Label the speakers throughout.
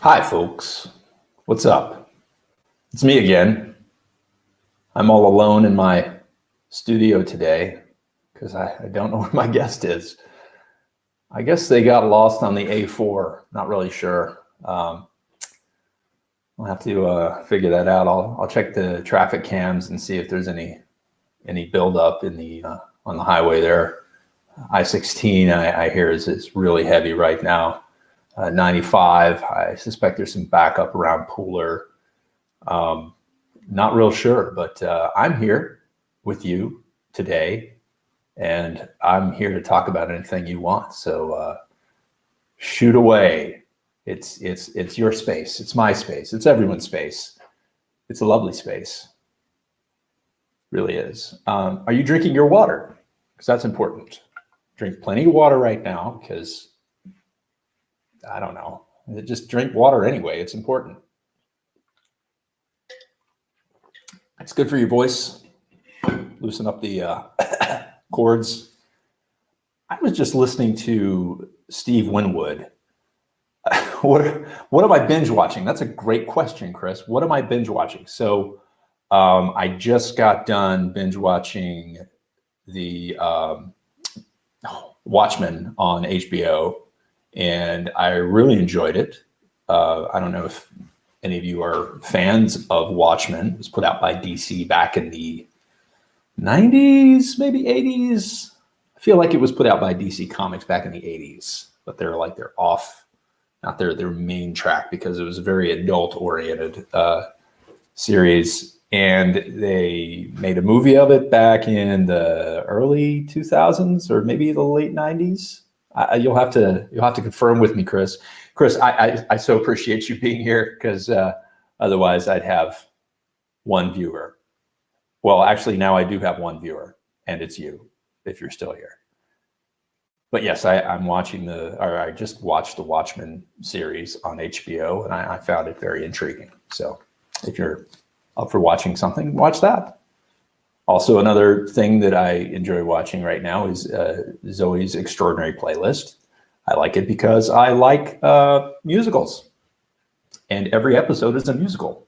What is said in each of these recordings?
Speaker 1: Hi, folks. What's up? It's me again. I'm all alone in my studio today because I don't know where my guest is. I guess they got lost on the A4. Not really sure. I'll have to figure that out. I'll check the traffic cams and see if there's any buildup in the on the highway there. I-16 I hear is really heavy right now. 95, I suspect there's some backup around Pooler. Not real sure, but I'm here with you today, and I'm here to talk about anything you want. So shoot away. It's your space. It's my space. It's everyone's space. It's a lovely space. It really is. Are you drinking your water? Because that's important. Drink plenty of water right now because I don't know. Just drink water anyway. It's important. It's good for your voice. Loosen up the cords. I was just listening to Steve Winwood. What am I binge watching? That's a great question, Chris. What am I binge watching? So I just got done binge watching the Watchmen on HBO. And I really enjoyed it. I don't know if any of you are fans of Watchmen. It was put out by DC back in the 90s, maybe 80s. I feel like it was put out by DC Comics back in the 80s, but they're off, not their main track because it was a very adult-oriented series. And they made a movie of it back in the early 2000s or maybe the late 90s. You'll have to confirm with me, Chris. Chris, I so appreciate you being here because otherwise I'd have one viewer. Well, actually now I do have one viewer, and it's you, if you're still here. But yes, I'm watching I just watched the Watchmen series on HBO, and I found it very intriguing. So if you're up for watching something, watch that. Also, another thing that I enjoy watching right now is Zoe's Extraordinary Playlist. I like it because I like musicals, and every episode is a musical.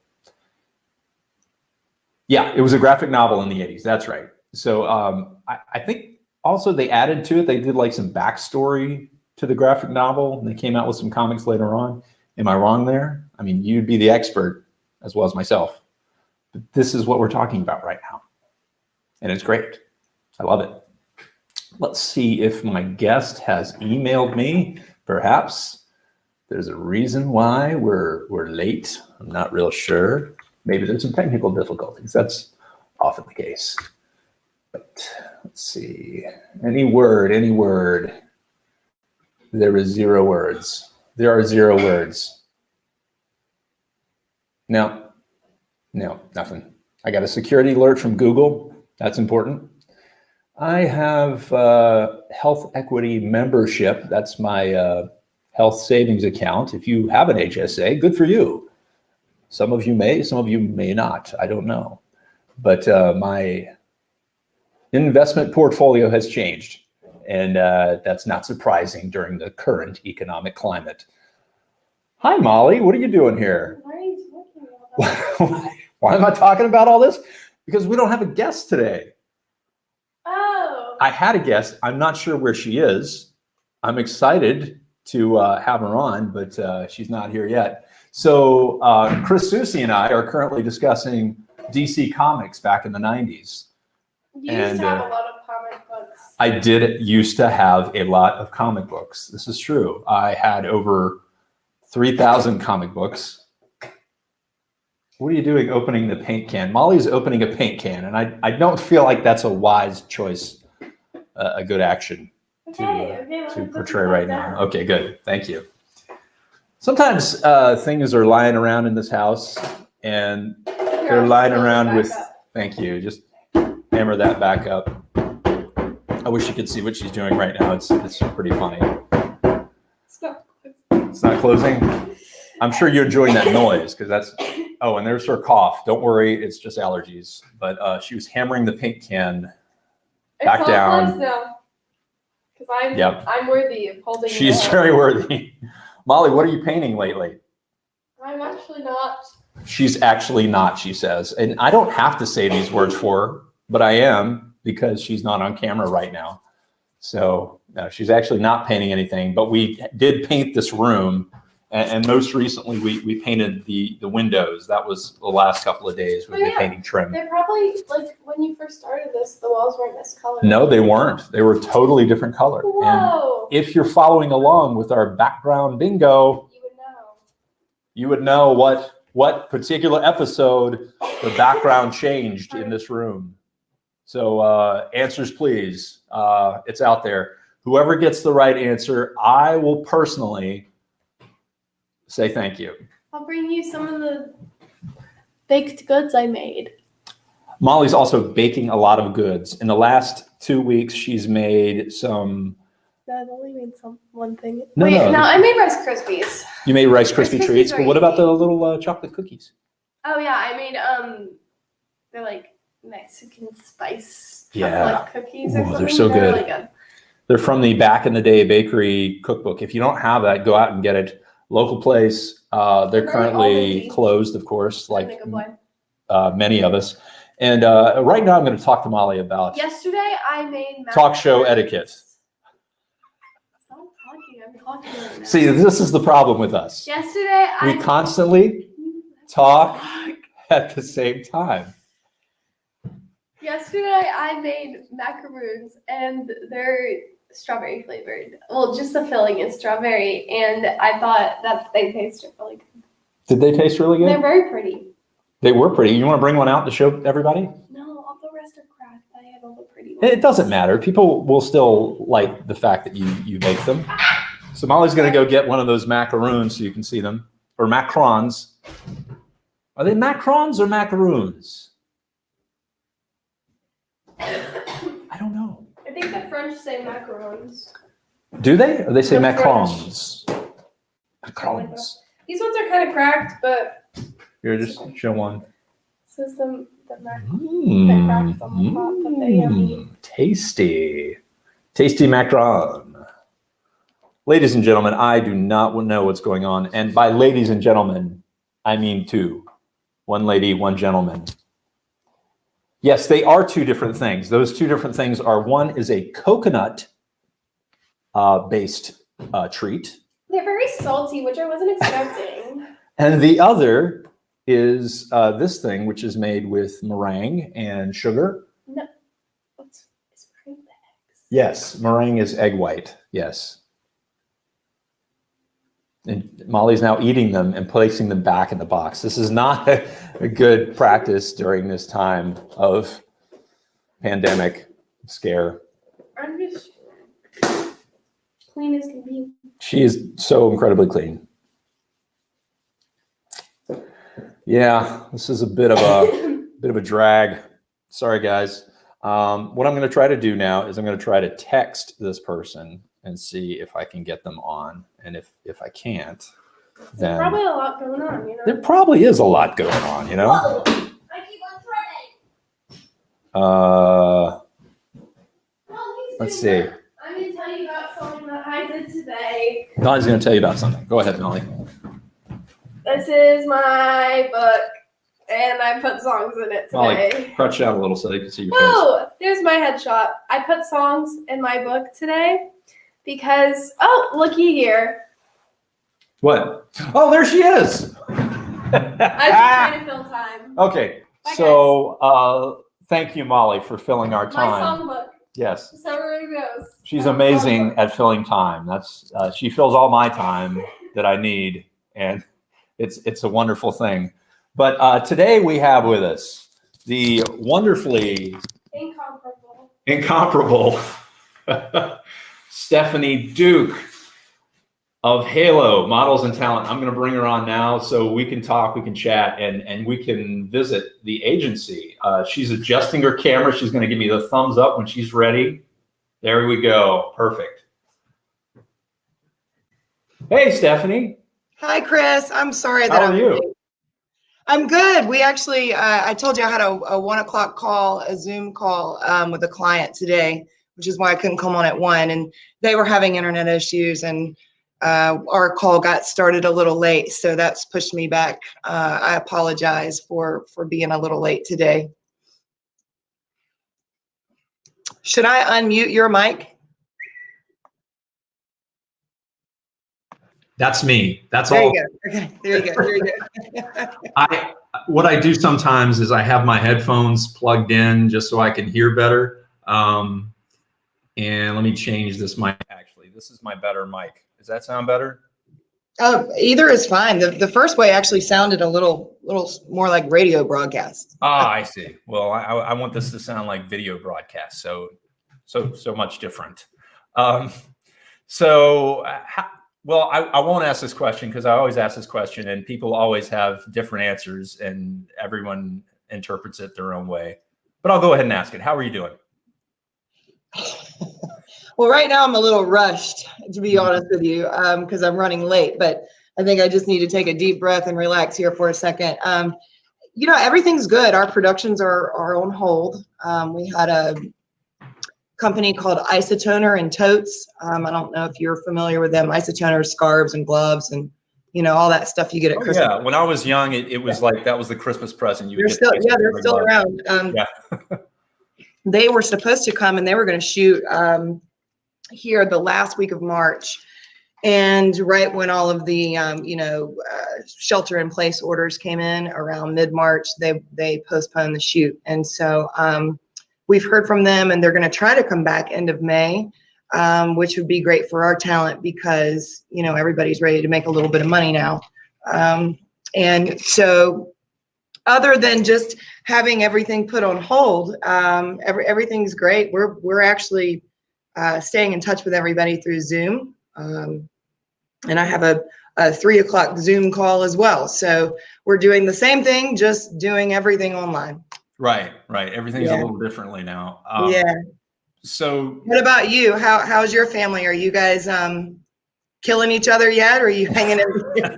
Speaker 1: Yeah, it was a graphic novel in the 80s. That's right. So I think also they added to it. They did like some backstory to the graphic novel, and they came out with some comics later on. Am I wrong there? I mean, you'd be the expert as well as myself. But this is what we're talking about right now. And it's great. I love it. Let's see if my guest has emailed me. Perhaps there's a reason why we're late. I'm not real sure. Maybe there's some technical difficulties. That's often the case. But let's see. Any word. There is 0 words. There are 0 words. No, nothing. I got a security alert from Google. That's important. I have health equity membership. That's my health savings account. If you have an HSA, good for you. Some of you may not. I don't know. But my investment portfolio has changed. And that's not surprising during the current economic climate. Hi, Molly. What are you doing here?
Speaker 2: Why are you talking about that?
Speaker 1: Why am I talking about all this? Because we don't have a guest today.
Speaker 2: Oh.
Speaker 1: I had a guest. I'm not sure where she is. I'm excited to have her on, but she's not here yet. So Chris Susi and I are currently discussing DC Comics back in the 90s.
Speaker 2: You used to have a lot of comic books.
Speaker 1: I did used to have a lot of comic books. This is true. I had over 3,000 comic books. What are you doing opening the paint can? Molly's opening a paint can, and I don't feel like that's a wise choice, a good action to portray right now. Okay, good. Thank you. Sometimes things are lying around in this house, and they're lying around with, thank you, just hammer that back up. I wish you could see what she's doing right now. It's pretty funny. It's not closing. I'm sure you're enjoying that noise because that's, oh, and there's her cough. Don't worry, it's just allergies. But she was hammering the paint can back down.
Speaker 2: Because I'm worthy of holding it.
Speaker 1: She's very worthy. Molly, what are you painting lately?
Speaker 2: I'm actually not.
Speaker 1: She's actually not, she says. And I don't have to say these words for her, but I am because she's not on camera right now. So no, she's actually not painting anything, but we did paint this room. And most recently, we painted the windows. That was the last couple of days we've been painting trim.
Speaker 2: They're probably, like, when you first started this, the walls weren't this color.
Speaker 1: No, they weren't. They were a totally different color.
Speaker 2: Whoa.
Speaker 1: And if you're following along with our background bingo, you would know what particular episode the background changed in this room. So answers, please. It's out there. Whoever gets the right answer, I will personally say thank you.
Speaker 2: I'll bring you some of the baked goods I made.
Speaker 1: Molly's also baking a lot of goods. In the last 2 weeks, she's made some.
Speaker 2: I've only made one thing.
Speaker 1: No,
Speaker 2: I made Rice Krispies.
Speaker 1: You made Rice Krispie
Speaker 2: Krispies
Speaker 1: treats,
Speaker 2: are
Speaker 1: but what about
Speaker 2: easy.
Speaker 1: the little chocolate cookies?
Speaker 2: Oh yeah, I made they're like Mexican spice
Speaker 1: Yeah.
Speaker 2: chocolate cookies or something.
Speaker 1: They're so good.
Speaker 2: Really good.
Speaker 1: They're from the Back in the Day Bakery cookbook. If you don't have that, go out and get it. Local place. They're currently closed, of course, like many of us. And right now, I'm going to talk to Molly about
Speaker 2: Yesterday, I made
Speaker 1: talk show etiquette.
Speaker 2: Stop talking. I'm talking right now.
Speaker 1: See, this is the problem with us.
Speaker 2: Yesterday,
Speaker 1: We constantly talk at the same time.
Speaker 2: Yesterday, I made macaroons, and they're strawberry flavored. Well, just the filling is strawberry, and I thought that they tasted really good.
Speaker 1: Did they taste really good?
Speaker 2: They're very pretty.
Speaker 1: They were pretty. You want to bring one out to show everybody?
Speaker 2: No, all the rest are cracked. I had all the pretty ones.
Speaker 1: It doesn't matter. People will still like the fact that you make them. So Molly's going to go get one of those macaroons so you can see them. Or macarons. Are they macarons or macaroons? I don't know.
Speaker 2: I think the French say macarons.
Speaker 1: Do they? Or they say
Speaker 2: The
Speaker 1: macarons? Macarons.
Speaker 2: These ones are kind of cracked, but
Speaker 1: Here, just show one.
Speaker 2: this is the cracked on the top, but they're yummy.
Speaker 1: Tasty. Tasty macaron. Ladies and gentlemen, I do not know what's going on. And by ladies and gentlemen, I mean two. One lady, one gentleman. Yes, they are two different things. Those two different things are, one is a coconut based treat.
Speaker 2: They're very salty, which I wasn't expecting.
Speaker 1: And the other is this thing, which is made with meringue and sugar.
Speaker 2: No. It's meringue eggs.
Speaker 1: Yes, meringue is egg white. Yes. And Molly's now eating them and placing them back in the box. This is not a good practice during this time of pandemic scare.
Speaker 2: I'm just clean as can be.
Speaker 1: She is so incredibly clean. Yeah, this is a bit of a drag. Sorry, guys. What I'm going to try to do now is I'm going to try to text this person and see if I can get them on. And if I can't, then
Speaker 2: There's probably a lot going on, you know.
Speaker 1: there probably is a lot going on, you know.
Speaker 2: Whoa. I keep on trying.
Speaker 1: Let's see.
Speaker 2: I'm going to tell you about something that I did today.
Speaker 1: Molly's going to tell you about something. Go ahead, Molly.
Speaker 2: This is my book, and I put songs in it today.
Speaker 1: Molly, crouch down a little so they can see your face.
Speaker 2: Whoa! There's my headshot. I put songs in my book today because, looky here.
Speaker 1: What? Oh, there she is.
Speaker 2: I was trying to fill time.
Speaker 1: Okay,
Speaker 2: Bye,
Speaker 1: so thank you, Molly, for filling our
Speaker 2: My
Speaker 1: time.
Speaker 2: songbook.
Speaker 1: Yes,
Speaker 2: So everybody knows.
Speaker 1: she's amazing at filling time. That's she fills all my time that I need, and it's a wonderful thing. But today we have with us the wonderfully incomparable Stephanie Duke of Halo Models and Talent. I'm going to bring her on now so we can talk, we can chat, and we can visit the agency. She's adjusting her camera. She's going to give me the thumbs up when she's ready. There we go. Perfect. Hey, Stephanie.
Speaker 3: Hi, Chris. I'm sorry that
Speaker 1: How are you?
Speaker 3: I'm good. We actually, I told you I had a 1 o'clock call, a Zoom call with a client today, which is why I couldn't come on at 1. And they were having internet issues, and our call got started a little late, so that's pushed me back. I apologize for being a little late today. Should I unmute your mic?
Speaker 4: That's me. That's
Speaker 3: There
Speaker 4: all.
Speaker 3: you go. Okay, there you go. There you go.
Speaker 4: What I do sometimes is I have my headphones plugged in just so I can hear better. And let me change this mic. Actually, this is my better mic. Does that sound better?
Speaker 3: Either is fine. The first way actually sounded a little more like radio broadcast.
Speaker 1: Ah, I see. Well, I want this to sound like video broadcast, so much different. Well, I won't ask this question because I always ask this question, and people always have different answers, and everyone interprets it their own way. But I'll go ahead and ask it. How are you doing?
Speaker 3: Well, right now I'm a little rushed, to be honest with you, because I'm running late, but I think I just need to take a deep breath and relax here for a second. Everything's good. Our productions are on hold. We had a company called Isotoner and Totes. I don't know if you're familiar with them. Isotoner scarves and gloves and all that stuff you get at Christmas.
Speaker 1: Yeah, when I was young, it was like that was the Christmas present.
Speaker 3: They're still around. They were supposed to come and they were going to shoot here the last week of March, and right when all of the shelter in place orders came in around mid-March, they postponed the shoot. And so we've heard from them, and they're going to try to come back end of May, which would be great for our talent because everybody's ready to make a little bit of money now. And so other than just having everything put on hold, everything's great. We're actually staying in touch with everybody through Zoom. And I have a 3:00 Zoom call as well. So we're doing the same thing, just doing everything online.
Speaker 1: Right. Everything's a little differently now. So
Speaker 3: what about you? How's your family? Are you guys killing each other yet? Or are you hanging in?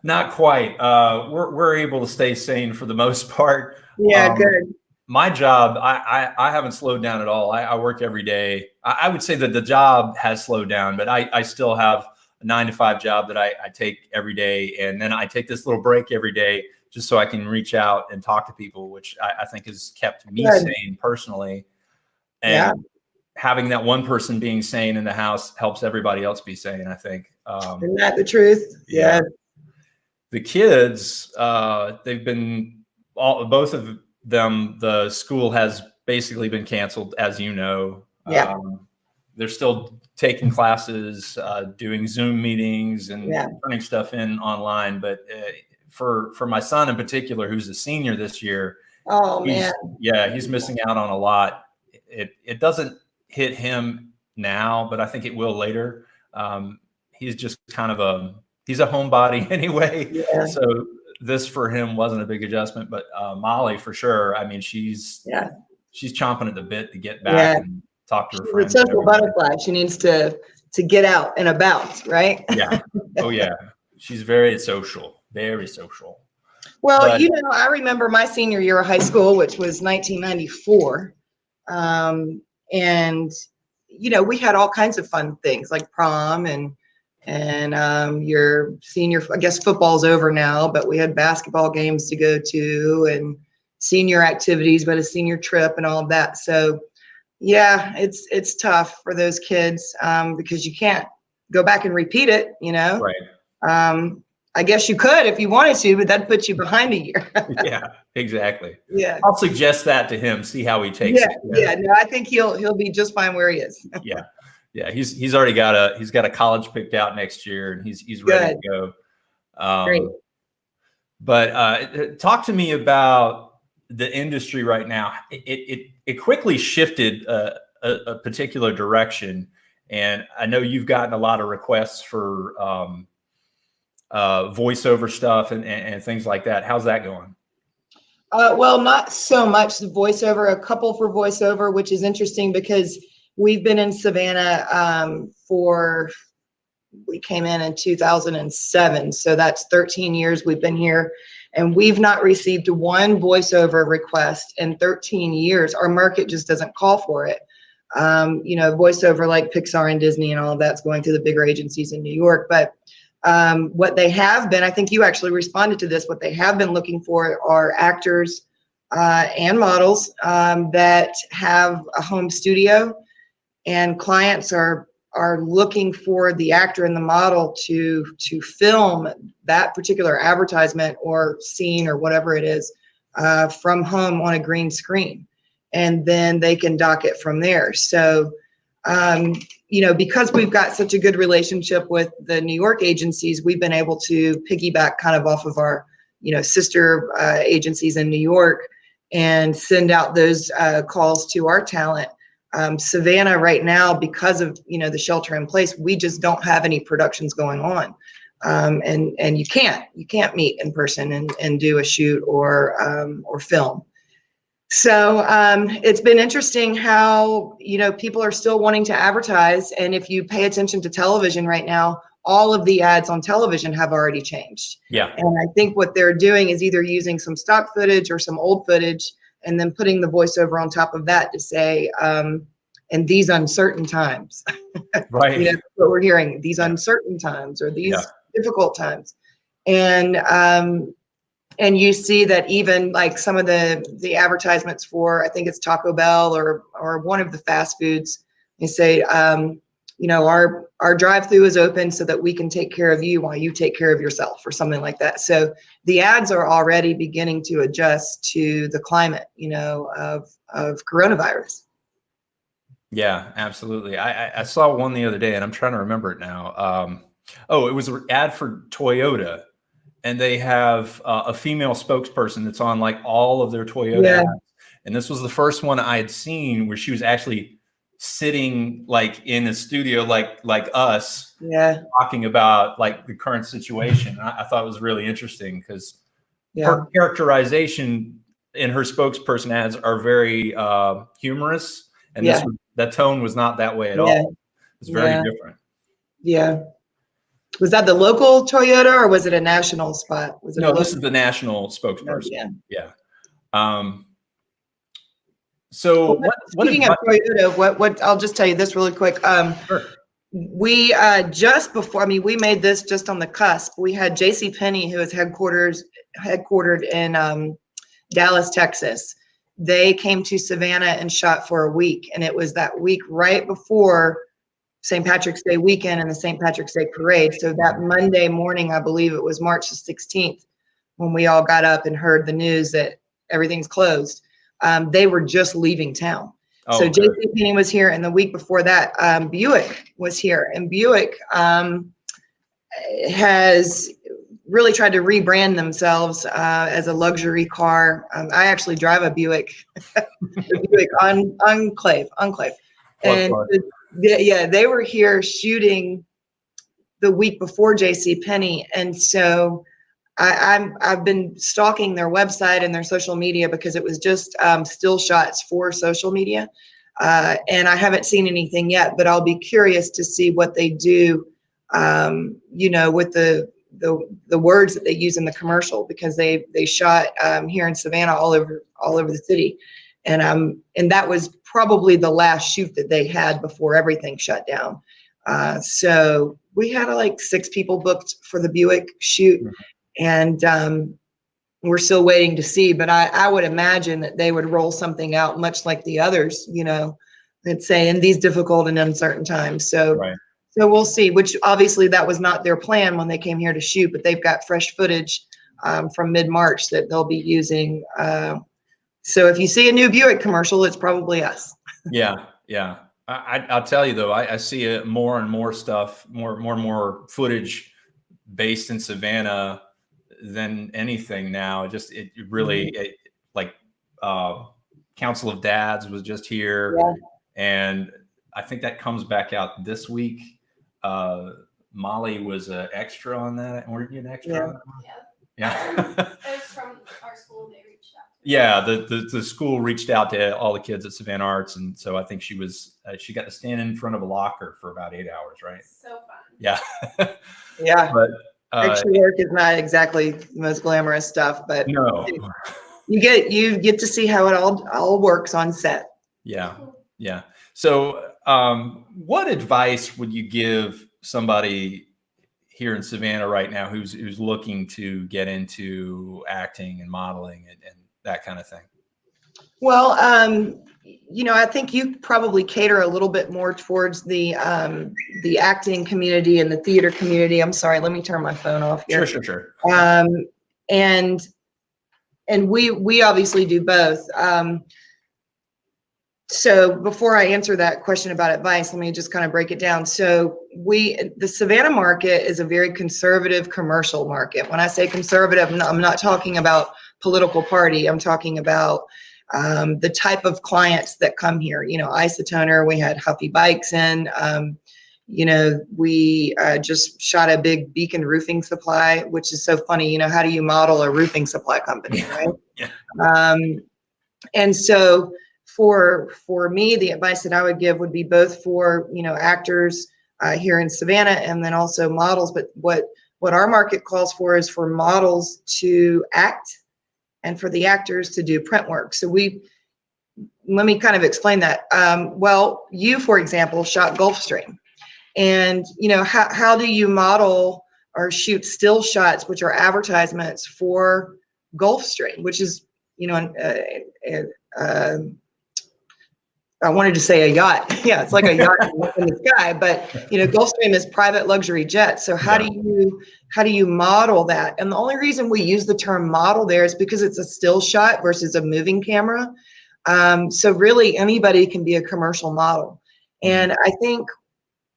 Speaker 1: Not quite. We're able to stay sane for the most part.
Speaker 3: Yeah, good.
Speaker 1: My job, I haven't slowed down at all. I work every day. I would say that the job has slowed down, but I still have a 9-to-5 job that I take every day. And then I take this little break every day just so I can reach out and talk to people, which I think has kept me sane personally. And having that one person being sane in the house helps everybody else be sane, I think.
Speaker 3: Isn't that the truth? Yeah.
Speaker 1: The kids, they've been both of them, the school has basically been canceled, as you know. They're still taking classes, doing Zoom meetings and turning stuff in online. But for my son in particular, who's a senior this year, he's missing out on a lot. It doesn't hit him now, but I think it will later. He's just kind of he's a homebody anyway. Yeah. So this for him wasn't a big adjustment, but Molly for sure. I mean, she's chomping at the bit to get back and talk to her friends.
Speaker 3: She's a social butterfly. She needs to get out and about, right?
Speaker 1: Yeah. Oh yeah. She's very social, very social.
Speaker 3: Well, I remember my senior year of high school, which was 1994. And we had all kinds of fun things like prom and your senior, I guess football's over now, but we had basketball games to go to and senior activities, but a senior trip and all of that. So yeah, it's tough for those kids because you can't go back and repeat it, Right. I guess you could if you wanted to, but that'd put you behind a year.
Speaker 1: Yeah, exactly.
Speaker 3: Yeah.
Speaker 1: I'll suggest that to him, see how he takes it.
Speaker 3: Yeah, no, I think he'll be just fine where he is.
Speaker 1: Yeah, he's already got a college picked out next year, and he's ready to go.
Speaker 3: Great.
Speaker 1: But talk to me about the industry right now. It quickly shifted a particular direction, and I know you've gotten a lot of requests for voiceover stuff and things like that. How's that going?
Speaker 3: Well, not so much the voiceover, a couple for voiceover, which is interesting because we've been in Savannah we came in 2007. So that's 13 years we've been here, and we've not received one voiceover request in 13 years. Our market just doesn't call for it. voiceover like Pixar and Disney and all of that's going through the bigger agencies in New York. But what they have been, I think you actually responded to this, what they have been looking for are actors and models that have a home studio, and clients are looking for the actor and the model to film that particular advertisement or scene or whatever it is from home on a green screen, and then they can dock it from there. So because we've got such a good relationship with the New York agencies, we've been able to piggyback kind of off of our sister agencies in New York and send out those calls to our talent. Savannah right now, because of the shelter in place, we just don't have any productions going on, and you can't meet in person and do a shoot or film. So it's been interesting how people are still wanting to advertise, and if you pay attention to television right now, all of the ads on television have already changed.
Speaker 1: Yeah.
Speaker 3: And I think what they're doing is either using some stock footage or some old footage, and then putting the voiceover on top of that to say, in these uncertain times,
Speaker 1: Right.
Speaker 3: what we're hearing, these
Speaker 1: Yeah.
Speaker 3: uncertain times or these
Speaker 1: Yeah.
Speaker 3: difficult times. And you see that even like some of the advertisements for, I think it's Taco Bell or one of the fast foods, they say, our drive-through is open so that we can take care of you while you take care of yourself, or something like that. So the ads are already beginning to adjust to the climate, of coronavirus.
Speaker 1: Yeah, absolutely. I saw one the other day, and I'm trying to remember it now. It was an ad for Toyota, and they have a female spokesperson that's on like all of their Toyota ads. And this was the first one I had seen where she was actually sitting like in a studio, like us, talking about like the current situation. I thought it was really interesting because her characterization in her spokesperson ads are very humorous, and that tone was not that way at all. It's very different.
Speaker 3: Yeah. Was that the local Toyota or was it a national spot? Was it
Speaker 1: No, this is the national spokesperson. Yeah. So
Speaker 3: well, speaking of Toyota, what I'll just tell you this really quick.
Speaker 1: Sure.
Speaker 3: We just before, we made this just on the cusp. We had JCPenney, who is headquartered in Dallas, Texas. They came to Savannah and shot for a week, and it was that week right before St. Patrick's Day weekend and the St. Patrick's Day parade. So that Monday morning, I believe it was March the 16th, when we all got up and heard the news that everything's closed. They were just leaving town. So JCPenney was here, and the week before that, Buick was here, and Buick has really tried to rebrand themselves as a luxury car. I actually drive a Buick, the Buick Enclave, and they were here shooting the week before JCPenney, and so I've been stalking their website and their social media because it was just still shots for social media, and I haven't seen anything yet. But I'll be curious to see what they do, with the words that they use in the commercial, because they shot here in Savannah all over the city, and that was probably the last shoot that they had before everything shut down. So we had like 6 people booked for the Buick shoot. And we're still waiting to see, but I would imagine that they would roll something out much like the others, that say in these difficult and uncertain times. So we'll see, which obviously that was not their plan when they came here to shoot, but they've got fresh footage from mid-March that they'll be using. So if you see a new Buick commercial, it's probably us.
Speaker 1: Yeah. I'll tell you though, I see more and more stuff, more and more footage based in Savannah than anything now. It really Council of Dads was just here, and I think that comes back out this week. Molly was an extra on that. Weren't you an extra? Yeah.
Speaker 2: It was from our school. They reached out.
Speaker 1: Yeah, the school reached out to all the kids at Savannah Arts, and so I think she got to stand in front of a locker for about 8 hours, right?
Speaker 2: So fun.
Speaker 1: Yeah.
Speaker 3: But extra work is not exactly the most glamorous stuff, but
Speaker 1: no,
Speaker 3: you get to see how it all works on set.
Speaker 1: Yeah.
Speaker 4: So, what advice would you give somebody here in Savannah right now who's looking to get into acting and modeling and that kind of thing?
Speaker 3: Well, I think you probably cater a little bit more towards the acting community and the theater community. I'm sorry, let me turn my phone off here.
Speaker 4: Sure.
Speaker 3: And we obviously do both. So before I answer that question about advice, let me just kind of break it down. So the Savannah market is a very conservative commercial market. When I say conservative, I'm not talking about political party. I'm talking about the type of clients that come here. Isotoner, we had Huffy Bikes in. We just shot a big Beacon roofing supply, which is so funny. How do you model a roofing supply company, right?
Speaker 4: Yeah.
Speaker 3: And so for me, the advice that I would give would be both for, actors here in Savannah and then also models. But what our market calls for is for models to act and for the actors to do print work. So let me kind of explain that. Well, you, for example, shot Gulfstream. And, how do you model or shoot still shots, which are advertisements for Gulfstream, which is, I wanted to say a yacht. Yeah, it's like a yacht in the sky, but Gulfstream is private luxury jets. So how do you model that? And the only reason we use the term model there is because it's a still shot versus a moving camera. So really anybody can be a commercial model. And I think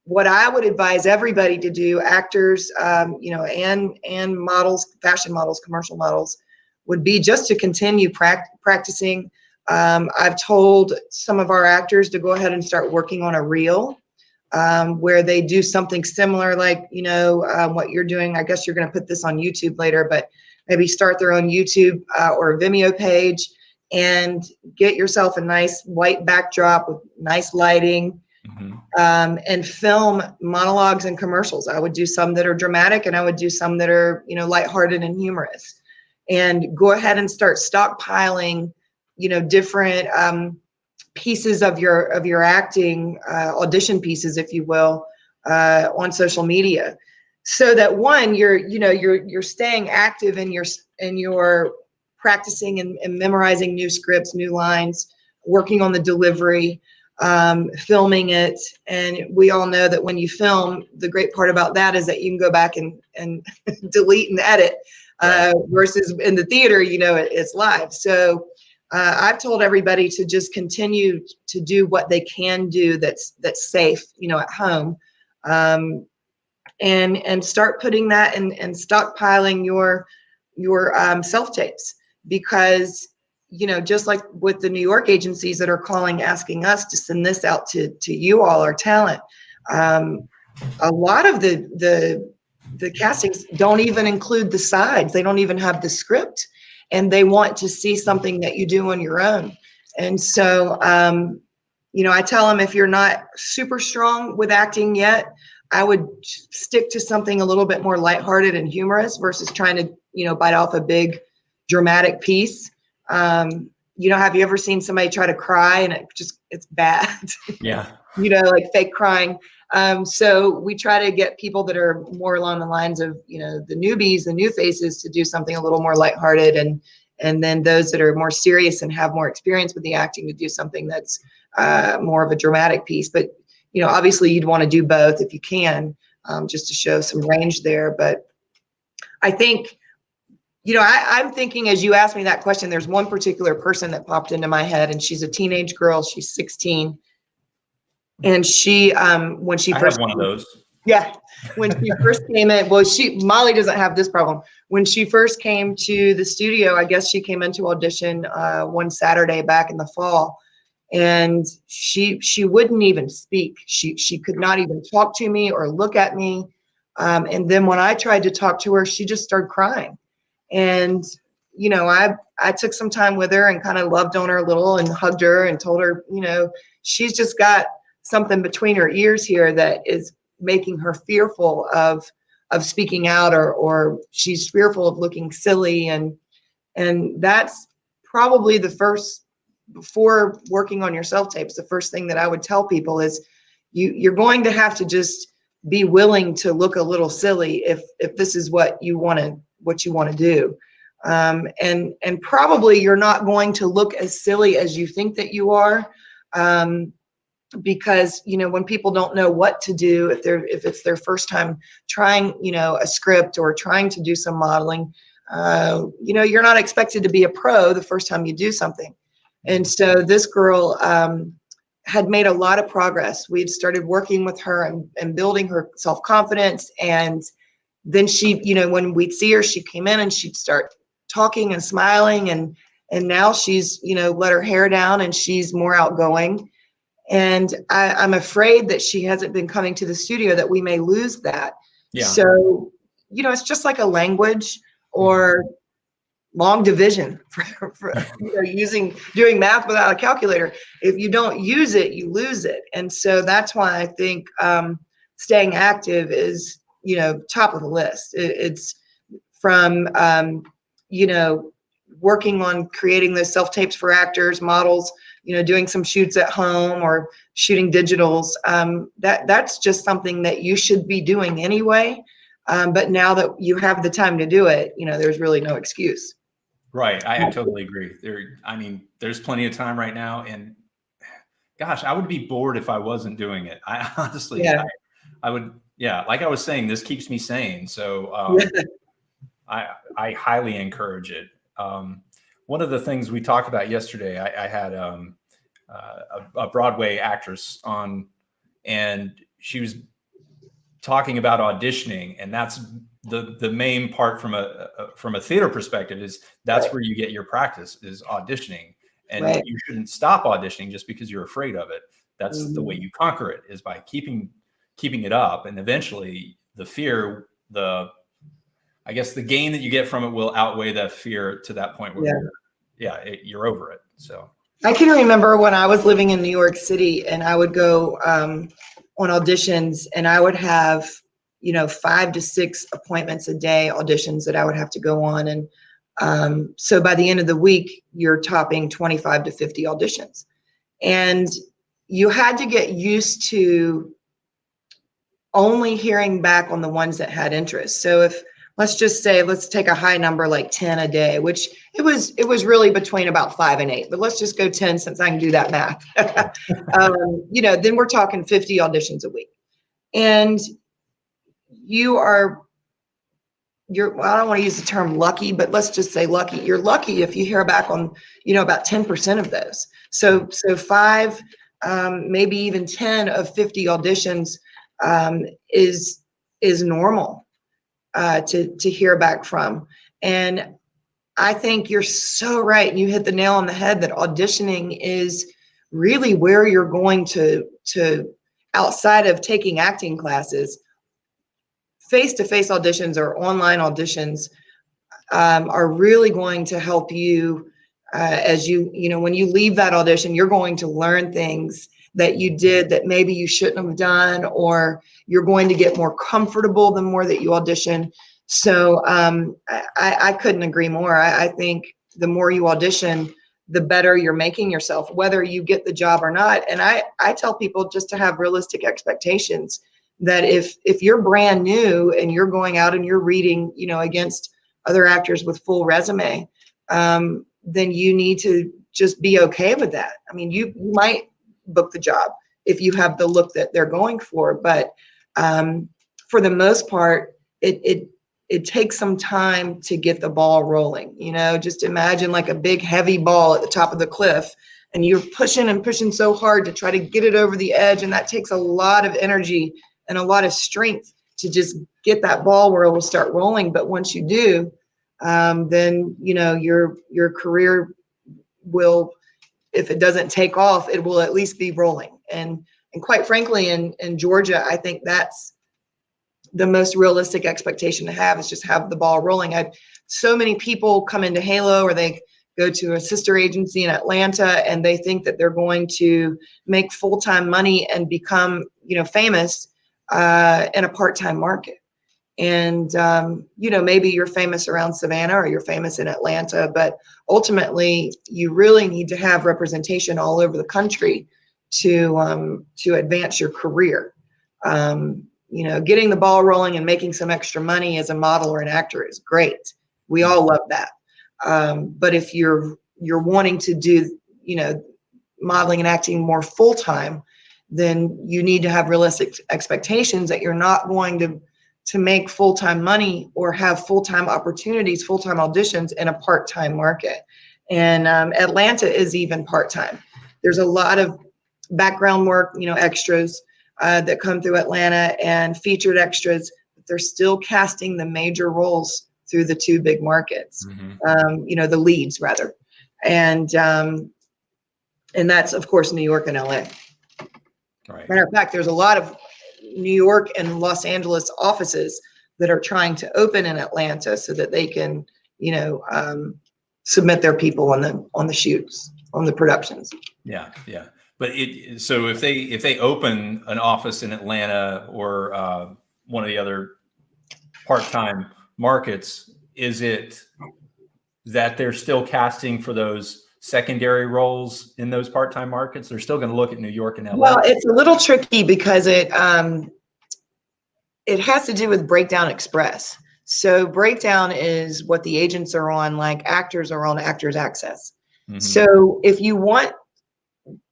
Speaker 3: what I would advise everybody to do, actors, and models, fashion models, commercial models, would be just to continue practicing. I've told some of our actors to go ahead and start working on a reel where they do something similar, like, what you're doing. I guess you're going to put this on YouTube later, but maybe start their own YouTube or Vimeo page and get yourself a nice white backdrop with nice lighting. And film monologues and commercials. I would do some that are dramatic and I would do some that are, lighthearted and humorous. And go ahead and start stockpiling, different pieces of your acting, audition pieces, if you will, on social media. So that one, you're staying active and you're practicing and memorizing new scripts, new lines, working on the delivery. Filming it. And we all know that when you film, the great part about that is that you can go back and delete and edit, versus in the theater, it's live. So I've told everybody to just continue to do what they can do that's safe, at home, and start putting that and stockpiling your self-tapes, because just like with the New York agencies that are calling, asking us to send this out to you all, our talent, a lot of the castings don't even include the sides. They don't even have the script, and they want to see something that you do on your own. And so, I tell them, if you're not super strong with acting yet, I would stick to something a little bit more lighthearted and humorous versus trying to, bite off a big dramatic piece. Have you ever seen somebody try to cry and it's bad?
Speaker 4: Yeah.
Speaker 3: Like fake crying. So we try to get people that are more along the lines of, the newbies, the new faces, to do something a little more lighthearted, and then those that are more serious and have more experience with the acting to do something that's more of a dramatic piece. But, obviously you'd want to do both if you can, just to show some range there. But I think, I'm thinking, as you asked me that question, there's one particular person that popped into my head, and she's a teenage girl. She's 16. And she, when she first,
Speaker 4: I have one of those.
Speaker 3: Yeah. When she first came in, well, Molly doesn't have this problem. When she first came to the studio, I guess she came into audition one Saturday back in the fall, and she wouldn't even speak. She could not even talk to me or look at me. And then when I tried to talk to her, she just started crying. And, I took some time with her and kind of loved on her a little and hugged her and told her, she's just got something between her ears here that is making her fearful of speaking out, or she's fearful of looking silly. And that's probably the first before working on your self-tapes, the first thing that I would tell people is you're going to have to just be willing to look a little silly if this is what you want to do. And probably you're not going to look as silly as you think that you are. Because, you know, when people don't know what to do, if it's their first time trying, you know, a script or trying to do some modeling, you know, you're not expected to be a pro the first time you do something. And so this girl had made a lot of progress. We'd started working with her and building her self-confidence. And then she, you know, when we'd see her, she came in and she'd start talking and smiling. And now she's, you know, let her hair down and she's more outgoing. And I'm afraid that she hasn't been coming to the studio, that we may lose that.
Speaker 4: Yeah.
Speaker 3: So, you know, it's just like a language or long division for you know, doing math without a calculator. If you don't use it, you lose it. And so that's why I think staying active is, you know, top of the list. It's from, you know, working on creating those self-tapes for actors, models, you know, doing some shoots at home or shooting digitals. That's just something that you should be doing anyway. But now that you have the time to do it, you know, there's really no excuse.
Speaker 4: Right. I totally agree. I mean, there's plenty of time right now, and gosh, I would be bored if I wasn't doing it. I honestly,
Speaker 3: Yeah.
Speaker 4: I would, yeah, like I was saying, this keeps me sane. So I highly encourage it. One of the things we talked about yesterday, I had a Broadway actress on, and she was talking about auditioning, and that's the main part from a theater perspective is that's
Speaker 3: Right.
Speaker 4: where you get your practice is auditioning, and
Speaker 3: Right.
Speaker 4: you shouldn't stop auditioning just because you're afraid of it. That's the way
Speaker 3: Mhm.
Speaker 4: you conquer it, is by keeping it up, and eventually the fear, I guess the gain that you get from it will outweigh that fear to that point where you're over it. So
Speaker 3: I can remember when I was living in New York City and I would go on auditions, and I would have, you know, 5 to 6 appointments a day, auditions that I would have to go on. And so by the end of the week, you're topping 25 to 50 auditions. And you had to get used to only hearing back on the ones that had interest. So if, let's just say, let's take a high number like 10 a day, which it was really between about 5 and 8, but let's just go 10 since I can do that math. You know, then we're talking 50 auditions a week. And well, I don't want to use the term lucky, but let's just say lucky. You're lucky if you hear back on, you know, about 10% of those. So 5, maybe even 10 of 50 auditions is normal to hear back from. And I think you're so right. You hit the nail on the head that auditioning is really where you're going to outside of taking acting classes. Face-to-face auditions or online auditions are really going to help you as you know, when you leave that audition, you're going to learn things that you did that maybe you shouldn't have done, or you're going to get more comfortable the more that you audition. So I couldn't agree more. I think the more you audition, the better you're making yourself, whether you get the job or not. And I tell people just to have realistic expectations, that if you're brand new and you're going out and you're reading, you know, against other actors with full resume, then you need to just be okay with that. I mean, you might book the job if you have the look that they're going for, but for the most part, it takes some time to get the ball rolling. You know, just imagine like a big heavy ball at the top of the cliff, and you're pushing and pushing so hard to try to get it over the edge, and that takes a lot of energy and a lot of strength to just get that ball where it will start rolling. But once you do, then, you know, your career will, if it doesn't take off, it will at least be rolling. And quite frankly, in Georgia, I think that's the most realistic expectation to have, is just have the ball rolling. So many people come into Halo, or they go to a sister agency in Atlanta, and they think that they're going to make full-time money and become, you know, famous in a part-time market. And, maybe you're famous around Savannah or you're famous in Atlanta, but ultimately you really need to have representation all over the country to advance your career. Getting the ball rolling and making some extra money as a model or an actor is great. We all love that. But if you're wanting to do, modeling and acting more full-time, then you need to have realistic expectations that you're not going to make full-time money or have full-time opportunities, full-time auditions in a part-time market. And Atlanta is even part-time. There's a lot of background work, extras that come through Atlanta and featured extras, but they're still casting the major roles through the two big markets, the leads rather. And that's of course New York and LA.
Speaker 4: Right.
Speaker 3: Matter of fact, there's a lot of New York and Los Angeles offices that are trying to open in Atlanta so that they can, submit their people on the shoots, on the productions.
Speaker 4: Yeah. But so if they open an office in Atlanta or one of the other part-time markets, is it that they're still casting for those secondary roles in those part-time markets? They're still going to look at New York and LA.
Speaker 3: Well, it's a little tricky because it has to do with Breakdown Express. So Breakdown is what the agents are on, like actors are on Actors Access. So if you want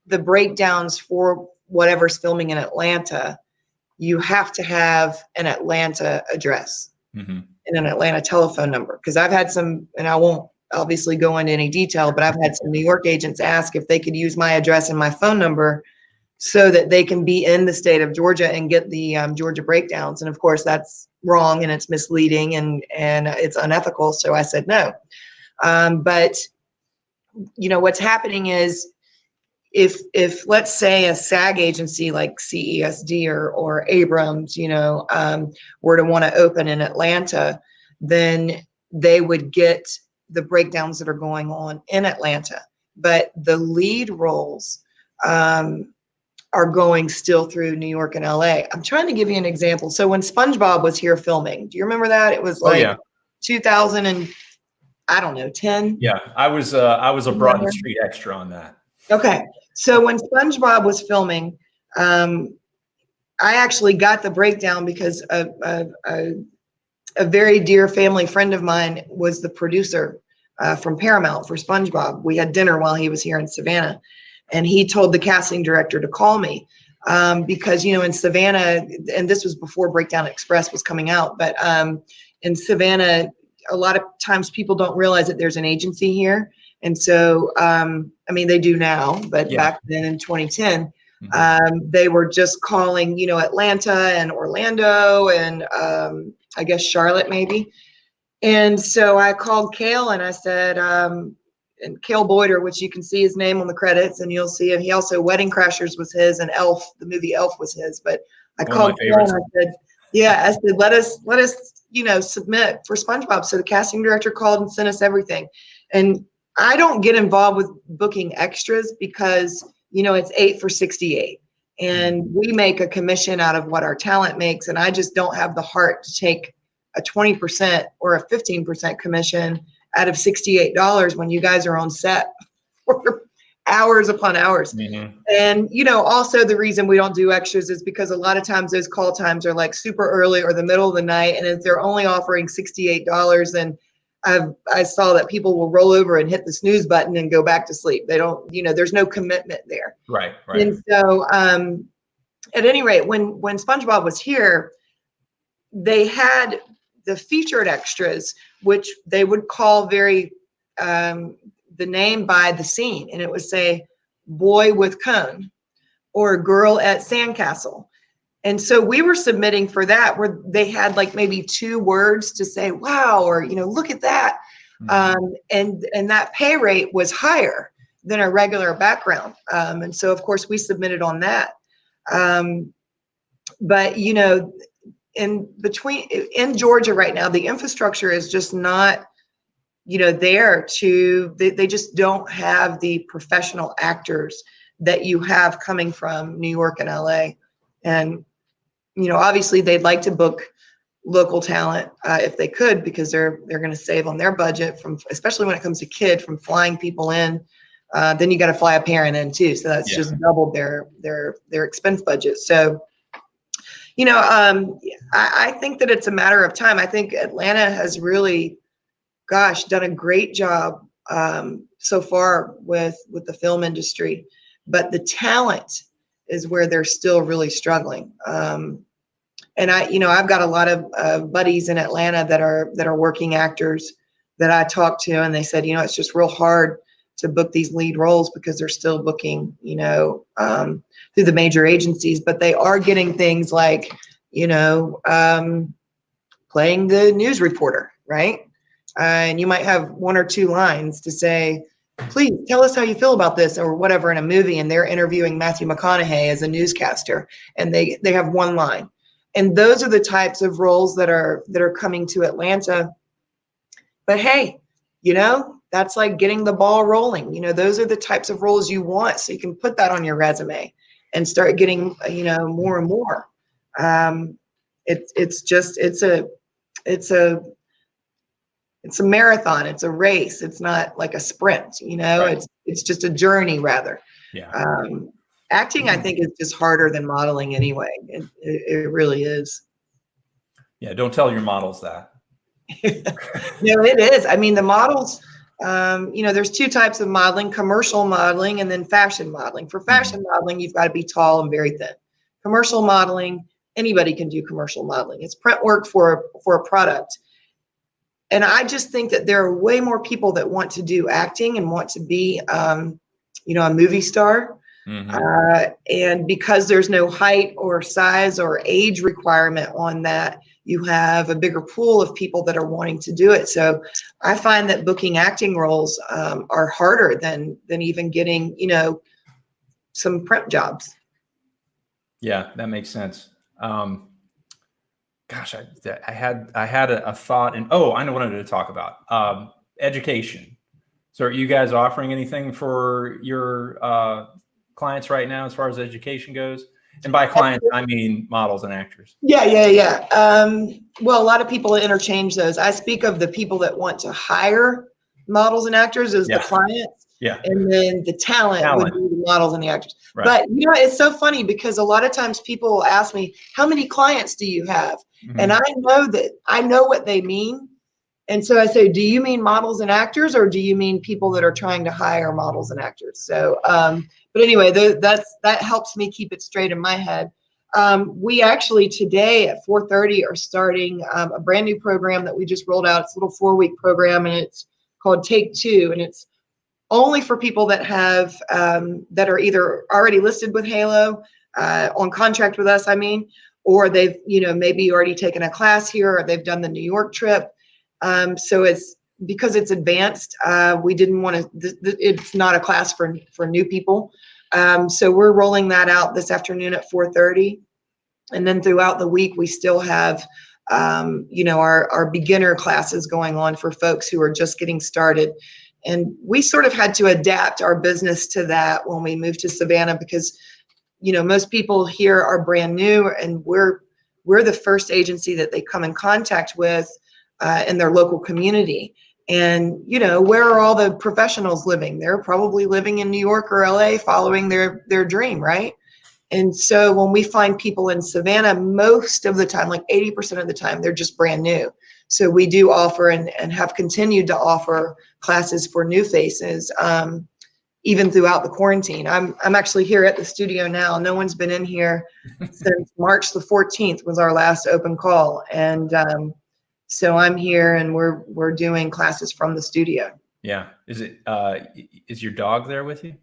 Speaker 3: the breakdowns for whatever's filming in Atlanta, you have to have an Atlanta address and an Atlanta telephone number. Because I've had some, and I won't obviously go into any detail, but I've had some New York agents ask if they could use my address and my phone number so that they can be in the state of Georgia and get the Georgia breakdowns. And of course that's wrong and it's misleading and it's unethical. So I said no. But what's happening is if let's say a SAG agency like CESD or Abrams, were to want to open in Atlanta, then they would get the breakdowns that are going on in Atlanta. But the lead roles are going still through New York and LA. I'm trying to give you an example. So when SpongeBob was here filming, do you remember that? It was like 2000 and I don't know, 10.
Speaker 4: Yeah, I was a Broad Street extra on that.
Speaker 3: Okay, so when SpongeBob was filming, I actually got the breakdown because a very dear family friend of mine was the producer from Paramount for SpongeBob. We had dinner while he was here in Savannah, and he told the casting director to call me because, in Savannah, and this was before Breakdown Express was coming out, but in Savannah, a lot of times people don't realize that there's an agency here. And so, they do now, but back then in 2010, they were just calling, Atlanta and Orlando and I guess Charlotte maybe. And so I called Cale and I said, and Cale Boyder, which you can see his name on the credits and you'll see him. He also Wedding Crashers was his and Elf, the movie Elf was his. But I called Cale and I said, let us, submit for SpongeBob. So the casting director called and sent us everything. And I don't get involved with booking extras because, it's 8 for 68 and we make a commission out of what our talent makes. And I just don't have the heart to take a 20% or a 15% commission out of $68 when you guys are on set for hours upon hours. And, also the reason we don't do extras is because a lot of times those call times are like super early or the middle of the night. And if they're only offering $68, then I saw that people will roll over and hit the snooze button and go back to sleep. They don't, there's no commitment there.
Speaker 4: Right.
Speaker 3: And so, at any rate, when SpongeBob was here, they had the featured extras, which they would call very, the name by the scene. And it would say boy with cone or girl at sandcastle. And so we were submitting for that where they had like maybe 2 words to say, wow, or, look at that. And that pay rate was higher than a regular background. And so of course we submitted on that. But, in Georgia right now, the infrastructure is just not, there they just don't have the professional actors that you have coming from New York and LA. And, obviously they'd like to book, local talent if they could, because they're going to save on their budget from, especially when it comes to kid, from flying people in. Then you got to fly a parent in too, so that's just doubled their expense budget. So, you know, I think that it's a matter of time. I think Atlanta has really, gosh, done a great job so far with the film industry, but the talent is where they're still really struggling. And I've got a lot of buddies in Atlanta that are working actors that I talk to, and they said, it's just real hard to book these lead roles because they're still booking, through the major agencies, but they are getting things like, playing the news reporter, right? And you might have one or two lines to say, please tell us how you feel about this or whatever in a movie, and they're interviewing Matthew McConaughey as a newscaster, and they have one line. And those are the types of roles that are coming to Atlanta. But hey, that's like getting the ball rolling. Those are the types of roles you want, so you can put that on your resume and start getting, more and more. It's a marathon. It's a race. It's not like a sprint.
Speaker 4: Right.
Speaker 3: It's just a journey rather.
Speaker 4: Yeah.
Speaker 3: Acting, I think, is just harder than modeling anyway. It really is.
Speaker 4: Yeah. Don't tell your models that.
Speaker 3: No, it is. I mean, the models, there's two types of modeling: commercial modeling and then fashion modeling. For fashion modeling, you've got to be tall and very thin. Commercial modeling, anybody can do commercial modeling. It's print work for a product. And I just think that there are way more people that want to do acting and want to be, a movie star. And because there's no height or size or age requirement on that, you have a bigger pool of people that are wanting to do it. So I find that booking acting roles are harder than even getting, some print jobs.
Speaker 4: Yeah, that makes sense. Gosh, I had a thought, and I know what I wanted to talk about. Education. So are you guys offering anything for your clients right now as far as education goes? And by clients, I mean models and actors.
Speaker 3: Yeah. Well, a lot of people interchange those. I speak of the people that want to hire models and actors as the clients. Yeah. And then the talent would be the models and the actors. Right. But it's so funny because a lot of times people will ask me, how many clients do you have? And I know what they mean. And so I say, do you mean models and actors, or do you mean people that are trying to hire models and actors? So, but anyway, that helps me keep it straight in my head. We actually today at 4:30 are starting a brand new program that we just rolled out. It's a little 4-week program, and it's called Take Two, and it's only for people that have that are either already listed with Halo, on contract with us, or they've maybe already taken a class here, or they've done the New York trip. So it's because it's advanced. We didn't want to. It's not a class for new people. So we're rolling that out this afternoon at 4:30, and then throughout the week we still have our beginner classes going on for folks who are just getting started. And we sort of had to adapt our business to that when we moved to Savannah, because most people here are brand new, and we're the first agency that they come in contact with in their local community. And where are all the professionals living? They're probably living in New York or LA following their dream, right? And so when we find people in Savannah, most of the time, like 80% of the time, they're just brand new. So we do offer and have continued to offer classes for new faces, even throughout the quarantine. I'm actually here at the studio now. No one's been in here since March the 14th was our last open call. And so I'm here, and we're doing classes from the studio.
Speaker 4: Yeah. Is your dog there with you?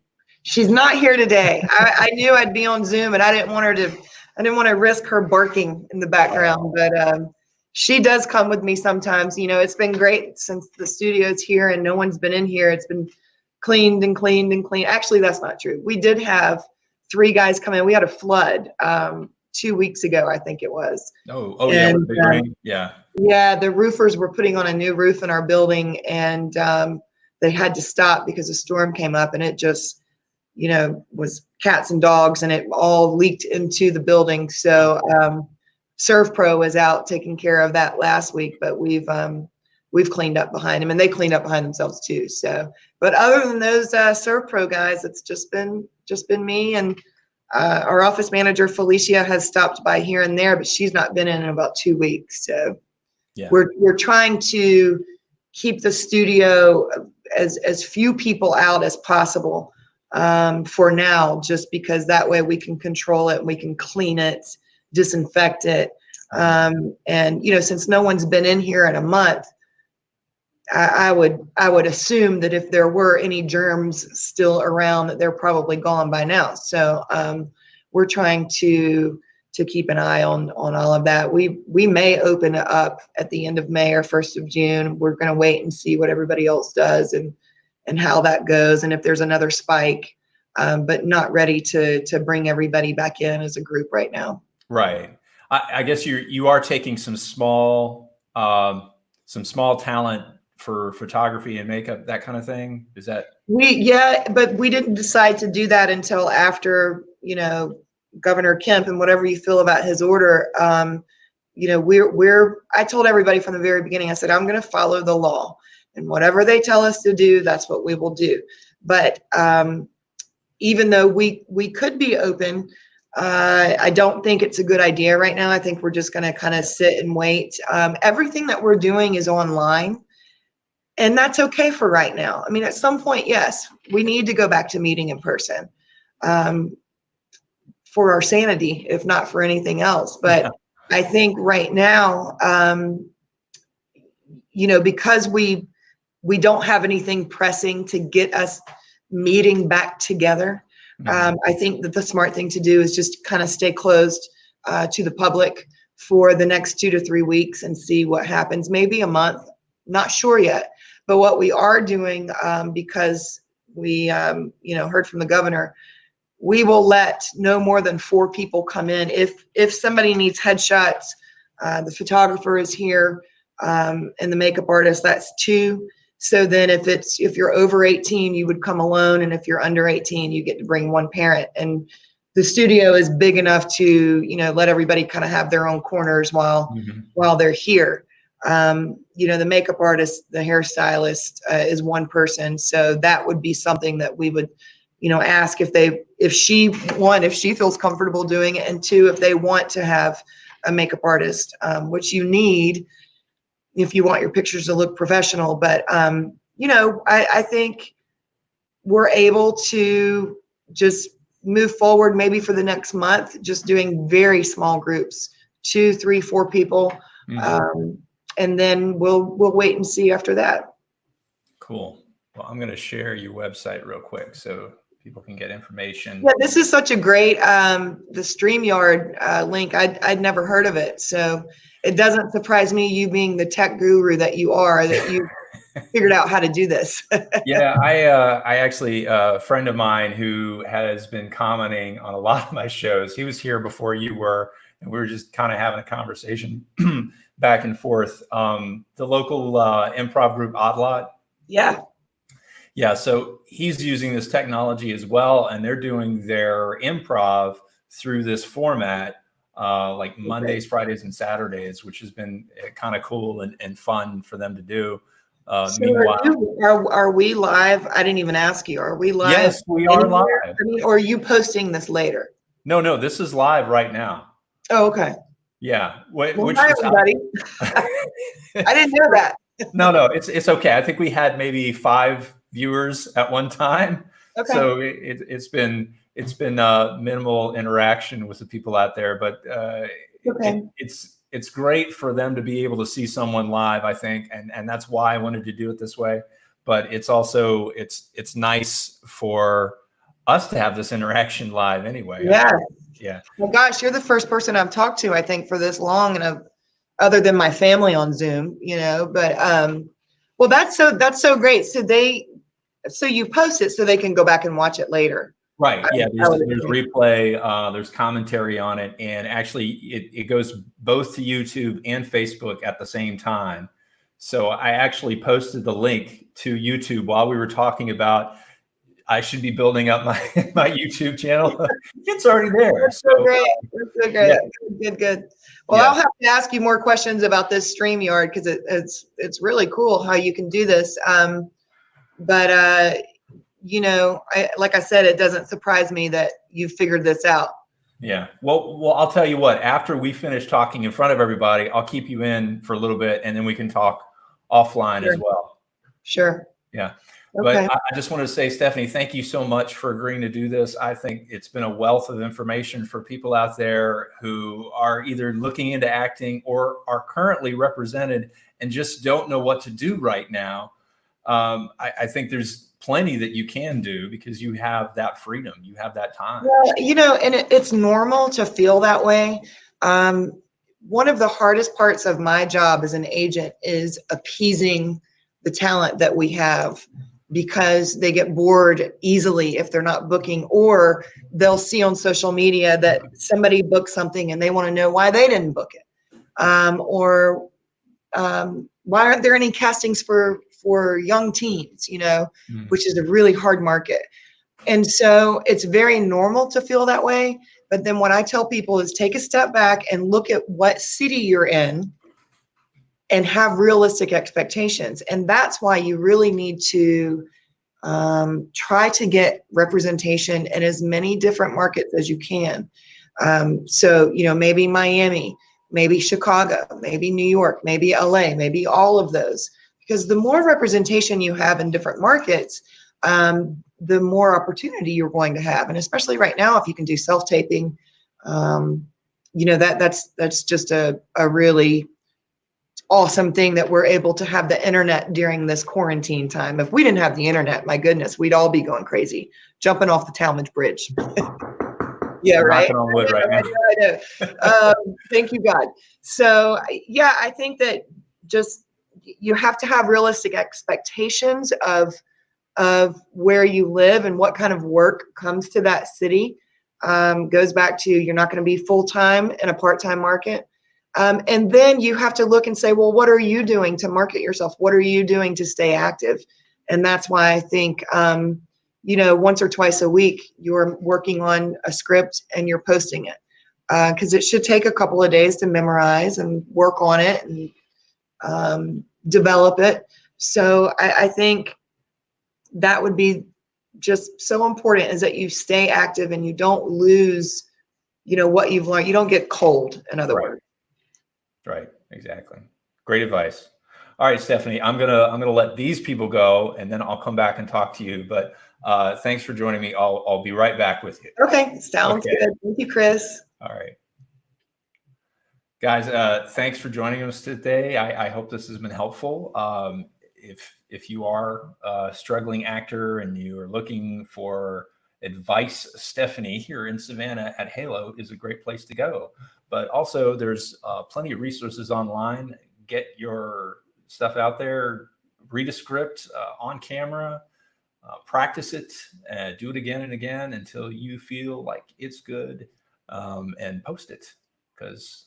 Speaker 3: She's not here today. I knew I'd be on Zoom, and I didn't want to risk her barking in the background, but she does come with me sometimes. It's been great since the studio's here and no one's been in here. It's been cleaned and cleaned and cleaned. Actually, that's not true. We did have 3 guys come in. We had a flood 2 weeks ago, I think it was.
Speaker 4: Yeah, with the big rain. Yeah.
Speaker 3: Yeah, the roofers were putting on a new roof in our building, and they had to stop because a storm came up, and it just was cats and dogs, and it all leaked into the building. So ServPro was out taking care of that last week, but we've cleaned up behind them, and they cleaned up behind themselves too. So, but other than those ServPro guys, it's just been me, and our office manager Felicia has stopped by here and there, but she's not been in about 2 weeks. So
Speaker 4: Yeah.
Speaker 3: we're trying to keep the studio as few people out as possible for now, just because that way we can control it, we can clean it, disinfect it. And since no one's been in here in a month, I would assume that if there were any germs still around, that they're probably gone by now. So we're trying to keep an eye on all of that. We may open it up at the end of May or 1st of June. We're going to wait and see what everybody else does and how that goes, and if there's another spike, but not ready to bring everybody back in as a group right now.
Speaker 4: Right. I guess you are taking some small talent for photography and makeup, that kind of thing. Is that?
Speaker 3: But we didn't decide to do that until after, Governor Kemp, and whatever you feel about his order. I told everybody from the very beginning, I said, I'm going to follow the law, and whatever they tell us to do, that's what we will do. But even though we could be open, I don't think it's a good idea right now. I think we're just going to kind of sit and wait. Everything that we're doing is online, and that's okay for right now. I mean, at some point, yes, we need to go back to meeting in person for our sanity, if not for anything else. But I think right now, because we don't have anything pressing to get us meeting back together, I think that the smart thing to do is just kind of stay closed to the public for the next 2 to 3 weeks and see what happens. Maybe a month, not sure yet. But what we are doing, because we heard from the governor, we will let no more than 4 people come in. If somebody needs headshots, the photographer is here, and the makeup artist, that's 2. So then if you're over 18, you would come alone, and if you're under 18, you get to bring 1 parent. And the studio is big enough to let everybody kind of have their own corners while they're here. The makeup artist, the hairstylist is 1 person, so that would be something that we would ask if she feels comfortable doing it, and 2, if they want to have a makeup artist, which you need if you want your pictures to look professional. But I think we're able to just move forward maybe for the next month, just doing very small groups, 2, 3, 4 people. And then we'll wait and see after that.
Speaker 4: Cool. Well, I'm going to share your website real quick so people can get information.
Speaker 3: Yeah, this is such a great, the StreamYard link. I'd never heard of it. So it doesn't surprise me, you being the tech guru that you are, that you figured out how to do this.
Speaker 4: Yeah, I actually, a friend of mine who has been commenting on a lot of my shows, he was here before you were, and we were just kind of having a conversation back and forth. The local improv group Odd Lot.
Speaker 3: Yeah.
Speaker 4: Yeah, so he's using this technology as well, and they're doing their improv through this format, like Mondays, Fridays, and Saturdays, which has been kind of cool and fun for them to do.
Speaker 3: So
Speaker 4: Meanwhile,
Speaker 3: are we live? I didn't even ask you. Are we live?
Speaker 4: Yes, we are live.
Speaker 3: I mean, or are you posting this later?
Speaker 4: No, this is live right now.
Speaker 3: Oh, okay.
Speaker 4: Yeah.
Speaker 3: Hi, everybody. I didn't know that.
Speaker 4: No, it's okay. I think we had maybe 5 viewers at one time.
Speaker 3: Okay.
Speaker 4: So it's been minimal interaction with the people out there, but
Speaker 3: okay.
Speaker 4: It's great for them to be able to see someone live, I think, and that's why I wanted to do it this way. But it's also it's nice for us to have this interaction live anyway.
Speaker 3: Yeah.
Speaker 4: Yeah.
Speaker 3: Well, gosh, you're the first person I've talked to, I think, for this long, and other than my family on Zoom, but well, that's so great. So you post it so they can go back and watch it later.
Speaker 4: Right. Yeah. There's replay. There's commentary on it, and actually, it goes both to YouTube and Facebook at the same time. So I actually posted the link to YouTube while we were talking about I should be building up my my YouTube channel. It's already there.
Speaker 3: That's so great. That's so great.
Speaker 4: Yeah.
Speaker 3: Good. Well,
Speaker 4: Yeah.
Speaker 3: I'll have to ask you more questions about this StreamYard because it's really cool how you can do this. But you know, like I said, it doesn't surprise me that you figured this out.
Speaker 4: Yeah. Well, I'll tell you what, after we finish talking in front of everybody, I'll keep you in for a little bit and then we can talk offline as well.
Speaker 3: Sure.
Speaker 4: Yeah.
Speaker 3: Okay.
Speaker 4: But I just wanted to say, Stephanie, thank you so much for agreeing to do this. I think it's been a wealth of information for people out there who are either looking into acting or are currently represented and just don't know what to do right now. I think there's plenty that you can do because you have that freedom. You have that time.
Speaker 3: Well, you know, and it's normal to feel that way. One of the hardest parts of my job as an agent is appeasing the talent that we have, because they get bored easily if they're not booking, or they'll see on social media that somebody booked something and they want to know why they didn't book it. Or why aren't there any castings for young teens, you know, which is a really hard market. And so it's very normal to feel that way. But then what I tell people is take a step back and look at what city you're in and have realistic expectations. And that's why you really need to try to get representation in as many different markets as you can. So, you know, maybe Miami, maybe Chicago, maybe New York, maybe LA, maybe all of those. Because the more representation you have in different markets, the more opportunity you're going to have. And especially right now, if you can do self-taping, you know, that's just a really awesome thing that we're able to have the internet during this quarantine time. If we didn't have the internet, my goodness, we'd all be going crazy, jumping off the Talmadge Bridge. Yeah, right.
Speaker 4: Knocking on wood right now.
Speaker 3: I know. Thank you, God. So yeah, I think that just you have to have realistic expectations of where you live and what kind of work comes to that city. Goes back to you're not going to be full-time in a part-time market. And then you have to look and say, well, what are you doing to market yourself? What are you doing to stay active? And that's why I think, you know, once or twice a week, you're working on a script and you're posting it. Because it should take a couple of days to memorize and work on it and develop it. So I think that would be just so important, is that you stay active and you don't lose, you know, what you've learned. You don't get cold, in other words.
Speaker 4: Right. Exactly. Great advice. All right, Stephanie, I'm gonna let these people go and then I'll come back and talk to you. But thanks for joining me. I'll be right back with you.
Speaker 3: Okay. Sounds good. Thank you, Chris.
Speaker 4: All right. Guys, thanks for joining us today. I hope this has been helpful. If you are a struggling actor and you are looking for advice, Stephanie here in Savannah at Halo is a great place to go. But also there's plenty of resources online. Get your stuff out there, read a script on camera, practice it, do it again and again until you feel like it's good, and post it. Because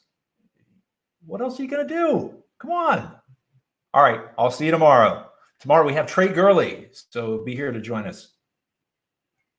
Speaker 4: what else are you going to do? Come on. All right. I'll see you tomorrow. Tomorrow we have Trey Gurley. So be here to join us.